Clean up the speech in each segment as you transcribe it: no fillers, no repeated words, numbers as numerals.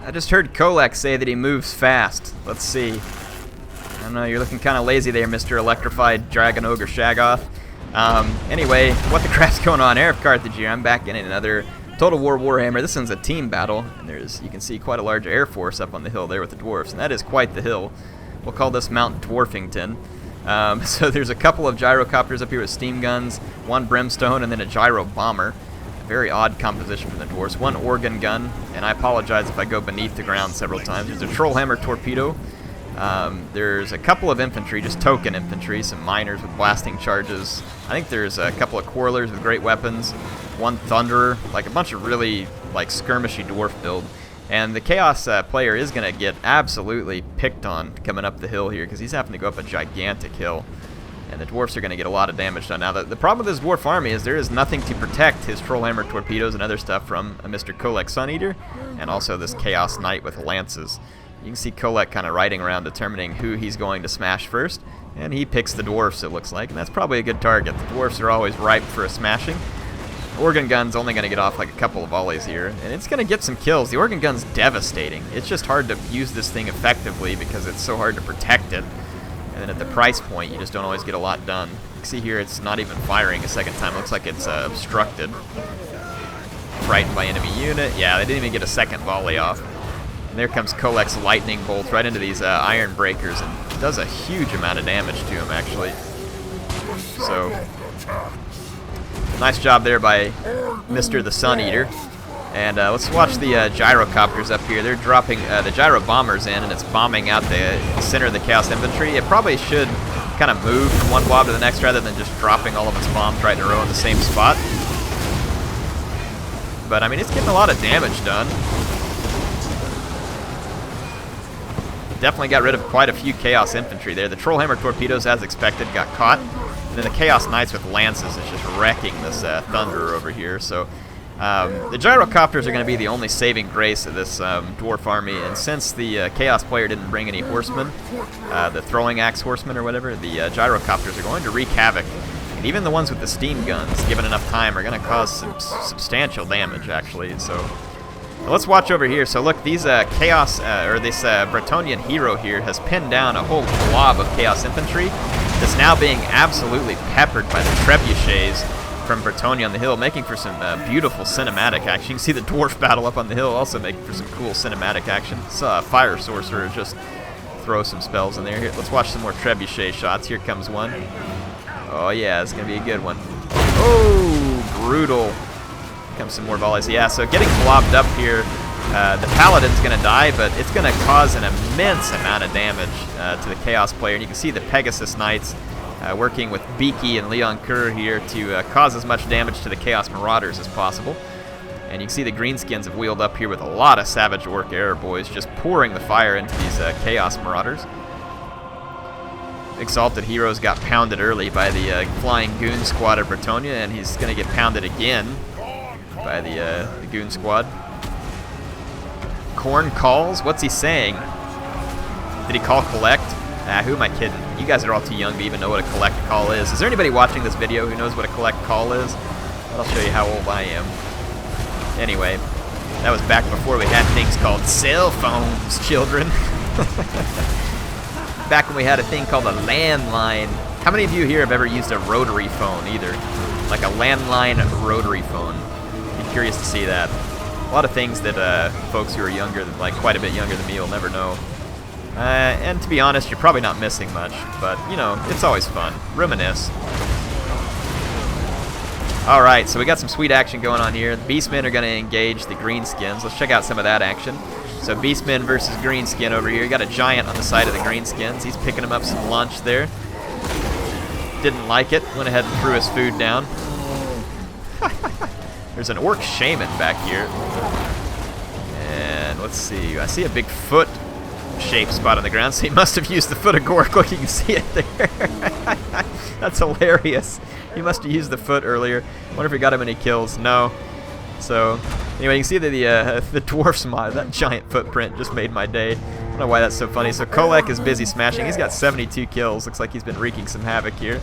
I just heard Kolek say that he moves fast. Let's see. I don't know, you're looking kind of lazy there, Mr. Electrified Dragon Ogre Shagoth. Anyway, what the crap's going on? HeirofCarthage here. I'm back in another Total War Warhammer. This one's a team battle, and you can see quite a large air force up on the hill there with the dwarfs, and that is quite the hill. We'll call this Mount Dwarfington. So there's a couple of gyrocopters up here with steam guns, one brimstone, and then a gyro bomber. A very odd composition from the dwarfs. One organ gun, and I apologize if I go beneath the ground several times. There's a trollhammer torpedo. There's a couple of infantry, just token infantry, some miners with blasting charges. I think there's a couple of quarrelers with great weapons, one thunderer, like a bunch of really like skirmishy dwarf build. And the Chaos player is going to get absolutely picked on coming up the hill here because he's having to go up a gigantic hill. And the dwarfs are going to get a lot of damage done. Now, the problem with this dwarf army is there is nothing to protect his trollhammer torpedoes and other stuff from Mr. Kolek Suneater, and also this Chaos Knight with lances. You can see Kolek kind of riding around determining who he's going to smash first, and he picks the dwarfs, it looks like, and that's probably a good target. The dwarfs are always ripe for a smashing. Organ gun's only going to get off like a couple of volleys here, and it's going to get some kills. The organ gun's devastating. It's just hard to use this thing effectively because it's so hard to protect it. And then at the price point, you just don't always get a lot done. You can see here it's not even firing a second time. It looks like it's obstructed. Frightened by enemy unit. Yeah, they didn't even get a second volley off. And there comes Kolek's lightning bolt right into these iron breakers, and does a huge amount of damage to him, actually. So, nice job there by Mr. the Suneater. And let's watch the gyrocopters up here. They're dropping the gyro bombers in, and it's bombing out the center of the Chaos Infantry. It probably should kind of move from one blob to the next rather than just dropping all of its bombs right in a row in the same spot. But, I mean, it's getting a lot of damage done. Definitely got rid of quite a few Chaos Infantry there. The Trollhammer torpedoes, as expected, got caught. And then the Chaos Knights with lances is just wrecking this Thunderer over here. So the gyrocopters are going to be the only saving grace of this dwarf army. And since the Chaos player didn't bring any horsemen, the throwing axe horsemen or whatever, the gyrocopters are going to wreak havoc. And even the ones with the steam guns, given enough time, are going to cause some substantial damage, actually. So let's watch over here. So look, these Chaos, or this Bretonnian hero here has pinned down a whole blob of Chaos Infantry that's now being absolutely peppered by the trebuchets from Bretonnia on the hill, making for some beautiful cinematic action. You can see the dwarf battle up on the hill also making for some cool cinematic action. So Fire Sorcerer just throw some spells in there. Here, let's watch some more trebuchet shots. Here comes one. Oh yeah, it's going to be a good one. Oh, brutal. Comes some more volleys. Yeah, so getting blobbed up here, the Paladin's going to die, but it's going to cause an immense amount of damage to the Chaos player. And you can see the Pegasus Knights working with Beaky and Leon Kerr here to cause as much damage to the Chaos Marauders as possible. And you can see the Greenskins have wheeled up here with a lot of Savage Orc Arrow Boys just pouring the fire into these Chaos Marauders. Exalted Heroes got pounded early by the Flying Goon Squad of Bretonnia, and he's going to get pounded again by the Goon Squad. Corn calls? What's he saying? Did he call collect? Who am I kidding? You guys are all too young to even know what a collect call is. Is there anybody watching this video who knows what a collect call is? I'll show you how old I am. Anyway, that was back before we had things called cell phones, children. Back when we had a thing called a landline. How many of you here have ever used a rotary phone either? Like a landline rotary phone. Be curious to see that. A lot of things that folks who are younger, like quite a bit younger than me, will never know. And to be honest, you're probably not missing much, but you know, it's always fun. Reminisce. Alright, so we got some sweet action going on here. The Beastmen are going to engage the Greenskins. Let's check out some of that action. So Beastmen versus Greenskin over here. You got a giant on the side of the Greenskins. He's picking him up some lunch there. Didn't like it. Went ahead and threw his food down. There's an Orc Shaman back here. And let's see. I see a big foot shape spot on the ground, so he must have used the foot of Gork. Look, you can see it there. That's hilarious. He must have used the foot earlier. Wonder if he got him any kills. No. So, anyway, you can see that the dwarf's mod, that giant footprint just made my day. I don't know why that's so funny. So Kolek is busy smashing. He's got 72 kills. Looks like he's been wreaking some havoc here.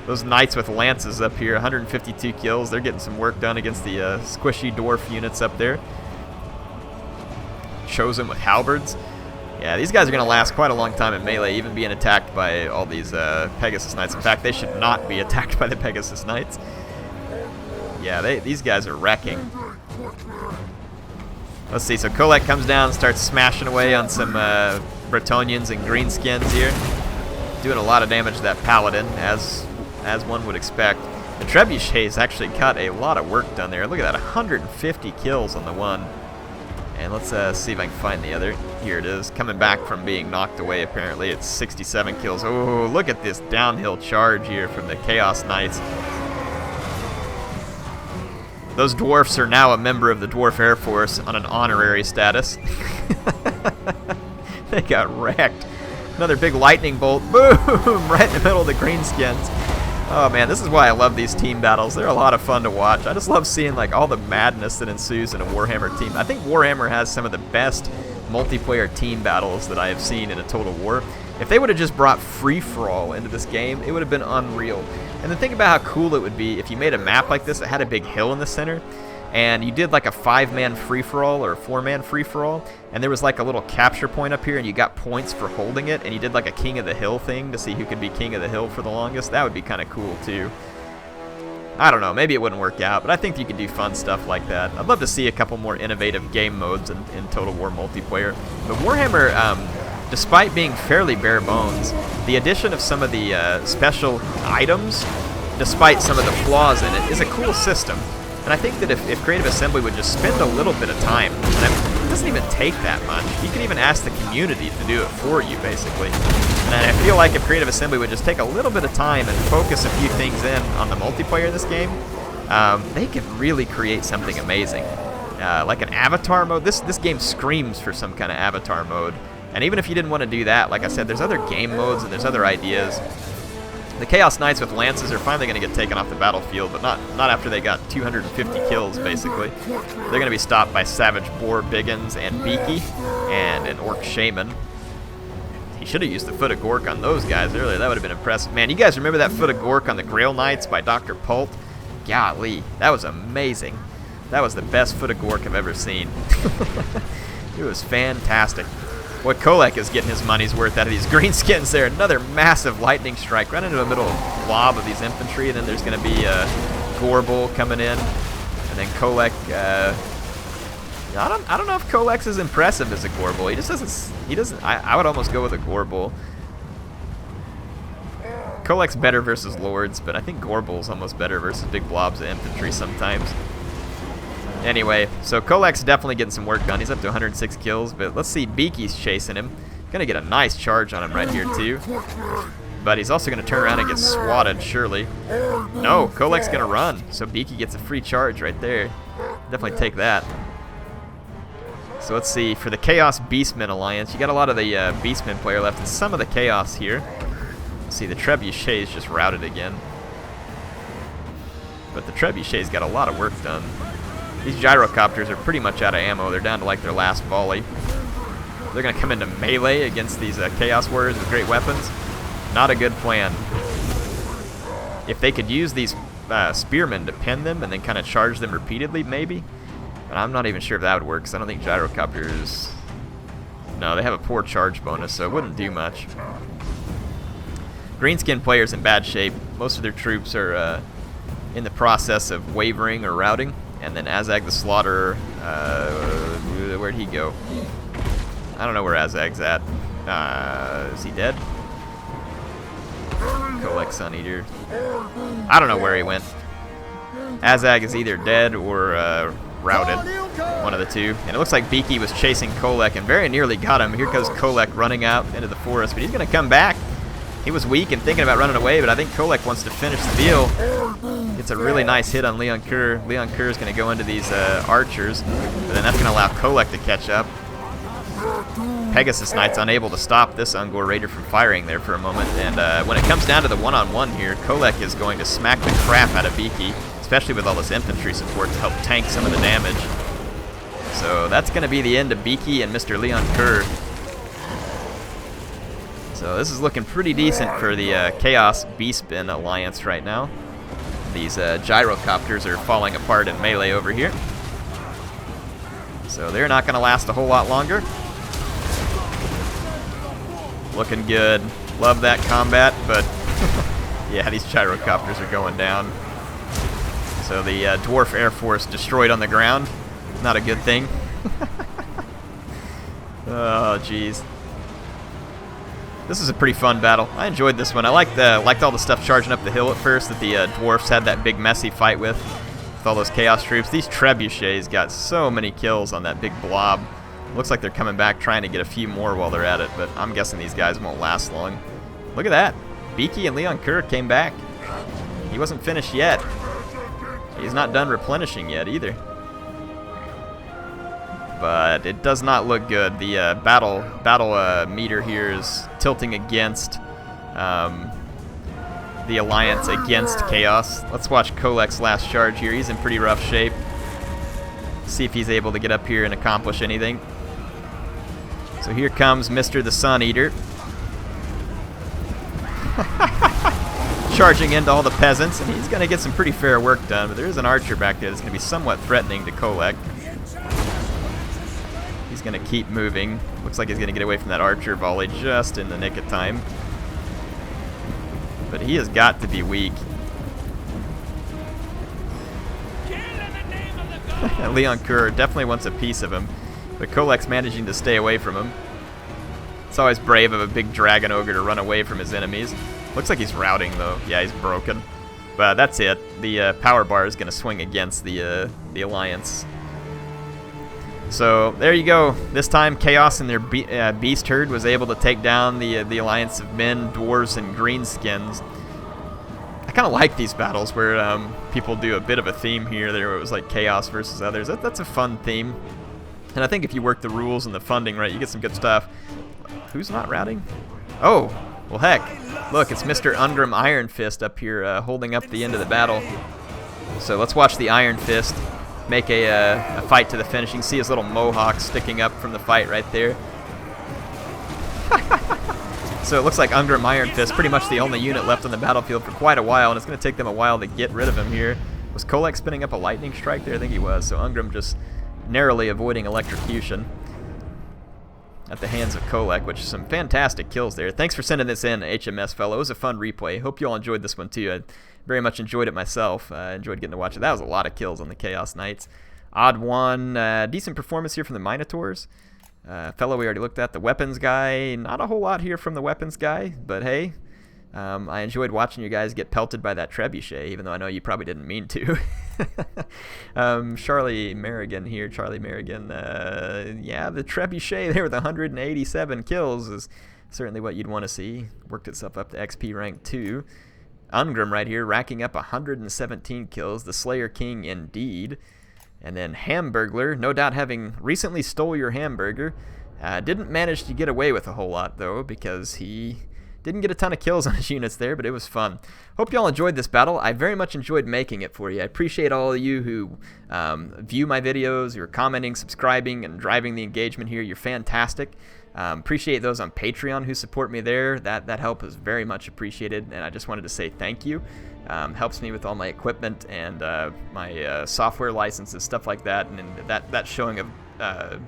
Those knights with lances up here, 152 kills. They're getting some work done against the squishy dwarf units up there. chosen with halberds. Yeah, these guys are going to last quite a long time in melee, even being attacked by all these Pegasus Knights. In fact, they should not be attacked by the Pegasus Knights. Yeah, these guys are wrecking. Let's see, so Kolek comes down and starts smashing away on some Bretonians and Greenskins here. Doing a lot of damage to that Paladin, as one would expect. The Trebuchets actually got a lot of work done there. Look at that, 150 kills on the one. And let's see if I can find the other. Here it is, coming back from being knocked away apparently. It's 67 kills. Oh, look at this downhill charge here from the Chaos Knights. Those dwarfs are now a member of the Dwarf Air Force on an honorary status. They got wrecked. Another big lightning bolt. Boom! Right in the middle of the Greenskins. Oh man, this is why I love these team battles. They're a lot of fun to watch. I just love seeing like all the madness that ensues in a Warhammer team. I think Warhammer has some of the best multiplayer team battles that I have seen in a Total War. If they would have just brought free-for-all into this game, it would have been unreal. And then think about how cool it would be if you made a map like this that had a big hill in the center, and you did like a 5-man free-for-all or a 4-man free-for-all, and there was like a little capture point up here, and you got points for holding it, and you did like a King of the Hill thing to see who could be King of the Hill for the longest. That would be kind of cool too. I don't know, maybe it wouldn't work out, but I think you could do fun stuff like that. I'd love to see a couple more innovative game modes in Total War multiplayer. But Warhammer, despite being fairly bare bones, the addition of some of the special items, despite some of the flaws in it, is a cool system. And I think that if Creative Assembly would just spend a little bit of time, and it doesn't even take that much. You can even ask the community to do it for you, basically. And I feel like if Creative Assembly would just take a little bit of time and focus a few things in on the multiplayer in this game, they could really create something amazing. Like an avatar mode. This game screams for some kind of avatar mode. And even if you didn't want to do that, like I said, there's other game modes and there's other ideas. The Chaos Knights with lances are finally going to get taken off the battlefield, but not after they got 250 kills, basically. They're going to be stopped by Savage Boar Biggins and Beaky and an Orc Shaman. He should have used the Foot of Gork on those guys earlier. That would have been impressive. Man, you guys remember that Foot of Gork on the Grail Knights by Dr. Pult? Golly, that was amazing. That was the best Foot of Gork I've ever seen. It was fantastic. Boy, Kolek is getting his money's worth out of these Greenskins there. Another massive lightning strike right into the middle blob of these infantry, and then there's going to be a Gorbel coming in, and then Kolek. I don't know if Kolek's as impressive as a Gorbel. He just doesn't. He doesn't. I would almost go with a Gorbel. Kolek's better versus Lords, but I think Gorbel's almost better versus big blobs of infantry sometimes. Anyway, so Kolek's definitely getting some work done. He's up to 106 kills, but let's see, Beaky's chasing him. Gonna get a nice charge on him right here too. But he's also gonna turn around and get swatted, surely. No, Kolek's gonna run, so Beaky gets a free charge right there. Definitely take that. So let's see, for the Chaos Beastmen Alliance, you got a lot of the Beastmen player left and some of the Chaos here. Let's see, the Trebuchet's just routed again. But the Trebuchet's got a lot of work done. These gyrocopters are pretty much out of ammo. They're down to like their last volley. They're going to come into melee against these Chaos Warriors with great weapons. Not a good plan. If they could use these spearmen to pin them and then kind of charge them repeatedly, maybe. But I'm not even sure if that would work, because I don't think gyrocopters... No, they have a poor charge bonus, so it wouldn't do much. Greenskin players in bad shape. Most of their troops are in the process of wavering or routing. And then Azag the Slaughterer, where'd he go? I don't know where Azag's at. Is he dead? Kolek Sun Eater. I don't know where he went. Azag is either dead or routed. One of the two. And it looks like Beaky was chasing Kolek and very nearly got him. Here goes Kolek running out into the forest, but he's going to come back. He was weak and thinking about running away, but I think Kolek wants to finish the deal. It's a really nice hit on Leon Kerr. Leon Kerr is going to go into these archers, but then that's going to allow Kolek to catch up. Pegasus Knight's unable to stop this Ungor Raider from firing there for a moment, and when it comes down to the one-on-one here, Kolek is going to smack the crap out of Beaky, especially with all this infantry support to help tank some of the damage. So that's going to be the end of Beaky and Mr. Leon Kerr. So this is looking pretty decent for the Chaos Beastmen Alliance right now. These gyrocopters are falling apart in melee over here. So they're not going to last a whole lot longer. Looking good. Love that combat, but yeah, these gyrocopters are going down. So the Dwarf Air Force destroyed on the ground. Not a good thing. Oh, jeez. This is a pretty fun battle. I enjoyed this one. I liked all the stuff charging up the hill at first that the dwarfs had that big messy fight with all those chaos troops. These trebuchets got so many kills on that big blob. Looks like they're coming back trying to get a few more while they're at it, but I'm guessing these guys won't last long. Look at that. Beaky and Leon Kerr came back. He wasn't finished yet. He's not done replenishing yet either. But it does not look good. The battle meter here is tilting against the Alliance against Chaos. Let's watch Kolek's last charge here. He's in pretty rough shape. See if he's able to get up here and accomplish anything. So here comes Mr. the Sun Eater. Charging into all the peasants, and he's going to get some pretty fair work done, but there is an archer back there that's going to be somewhat threatening to Kolek. He's going to keep moving. Looks like he's going to get away from that archer volley just in the nick of time. But he has got to be weak. Leon Kerr definitely wants a piece of him, but Kolek's managing to stay away from him. It's always brave of a big dragon ogre to run away from his enemies. Looks like he's routing though. Yeah, he's broken. But that's it. The power bar is going to swing against the Alliance. So there you go. This time Chaos and their beast herd was able to take down the Alliance of men, dwarves, and greenskins. I kind of like these battles where people do a bit of a theme here. There it was like Chaos versus others. That's a fun theme. And I think if you work the rules and the funding right, you get some good stuff. Who's not routing? Oh, well heck. Look, it's Mr. Ungrim Iron Fist up here holding up the end of the battle. So let's watch the Iron Fist make a fight to the finish. You can see his little mohawk sticking up from the fight right there. So it looks like Ungrim Iron Fist, pretty much the only unit left on the battlefield for quite a while, and it's going to take them a while to get rid of him here. Was Kolek spinning up a lightning strike there? I think he was. So Ungrim just narrowly avoiding electrocution at the hands of Kolek, which is some fantastic kills there. Thanks for sending this in, HMS fellow. It was a fun replay. Hope you all enjoyed this one too. I very much enjoyed it myself. I enjoyed getting to watch it. That was a lot of kills on the Chaos Knights. Odd one. Decent performance here from the Minotaurs. Fellow we already looked at. The weapons guy. Not a whole lot here from the weapons guy, but hey. I enjoyed watching you guys get pelted by that trebuchet, even though I know you probably didn't mean to. Charlie Merrigan here. Charlie Merrigan. Yeah, the trebuchet there with 187 kills is certainly what you'd want to see. Worked itself up to XP rank 2. Ungrim right here racking up 117 kills. The Slayer King indeed. And then Hamburglar, no doubt having recently stole your hamburger. Didn't manage to get away with a whole lot though, because he didn't get a ton of kills on his units there, but it was fun. Hope you all enjoyed this battle. I very much enjoyed making it for you. I appreciate all of you who view my videos, you're commenting, subscribing, and driving the engagement here. You're fantastic. Appreciate those on Patreon who support me there. That help is very much appreciated, and I just wanted to say thank you. Helps me with all my equipment and my software licenses, stuff like that, and that showing of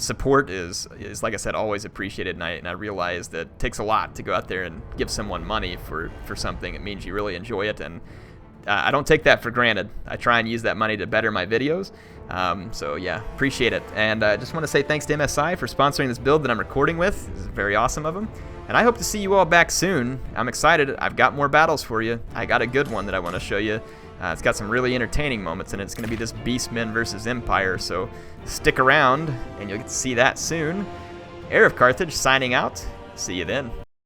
support is like I said, always appreciated, and I realize that it takes a lot to go out there and give someone money for something. It means you really enjoy it, and I don't take that for granted. I try and use that money to better my videos. So yeah, appreciate it. And I just want to say thanks to MSI for sponsoring this build that I'm recording with. This is very awesome of them. And I hope to see you all back soon. I'm excited. I've got more battles for you. I got a good one that I want to show you. It's got some really entertaining moments, and it's going to be this Beastmen versus Empire. So stick around, and you'll get to see that soon. HeirofCarthage signing out. See you then.